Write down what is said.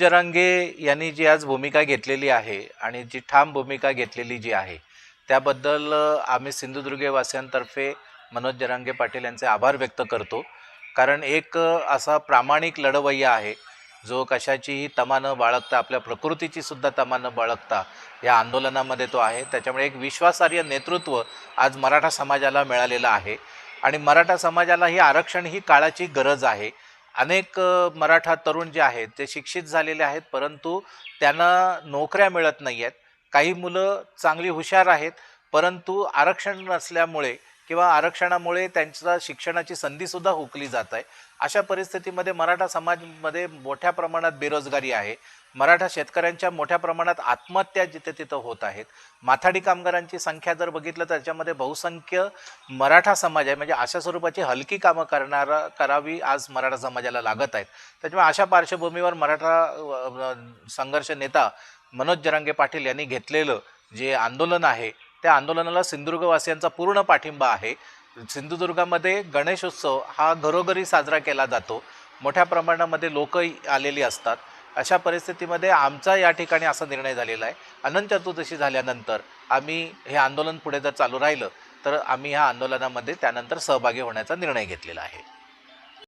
जरांगे यांनी जी आज भूमिका घेतलेली आहे आणि जी ठाम भूमिका घेतलेली जी आहे त्याबद्दल आम्ही सिंधुदुर्गवासियांतर्फे मनोज जरांगे पाटील यांचे आभार व्यक्त करतो। कारण एक असा प्रामाणिक लढवय्या आहे जो कशाचीही तमा न बाळगता आपल्या प्रकृतीची सुद्धा तमा न बाळगता या आंदोलनामध्ये तो आहे। त्याच्यामुळे एक विश्वासार्ह नेतृत्व आज मराठा समाजाला मिळालेलं आहे आणि मराठा समाजाला ही आरक्षण ही काळाची गरज आहे। अनेक मराठा तरुण जे आहेत ते शिक्षित झालेले आहेत परंतु त्यांना नोकऱ्या मिळत नाही आहेत। काही मुलं चांगली हुशार आहेत परंतु आरक्षण नसल्यामुळे किंवा आरक्षणामुळे त्यांच्या शिक्षणाची संधीसुद्धा हुकली जात आहे। अशा परिस्थितीमध्ये मराठा समाजामध्ये मोठ्या प्रमाणात बेरोजगारी आहे। मराठा शेतकऱ्यांच्या मोठ्या प्रमाणात आत्महत्या जिथे तिथं होत आहेत। माथाडी कामगारांची संख्या जर बघितलं तर त्याच्यामध्ये बहुसंख्य मराठा समाज आहे। म्हणजे अशा स्वरूपाची हलकी कामं करावी आज मराठा समाजाला लागत आहेत। त्याच्यामुळे अशा पार्श्वभूमीवर मराठा संघर्ष नेता मनोज जरांगे पाटील यांनी घेतलेलं जे आंदोलन आहे त्या आंदोलनाला सिंधुदुर्गवासियांचा पूर्ण पाठिंबा आहे। सिंधुदुर्गामध्ये गणेशोत्सव हा घरोघरी साजरा केला जातो, मोठ्या प्रमाणामध्ये लोक आलेली असतात। अशा परिस्थितीमध्ये आमचा या ठिकाणी असा निर्णय झालेला आहे अनंत चतुर्दशी झाल्यानंतर आम्ही हे आंदोलन पुढे जर चालू राहिलं तर आम्ही ह्या आंदोलनामध्ये त्यानंतर सहभागी होण्याचा निर्णय घेतलेला आहे।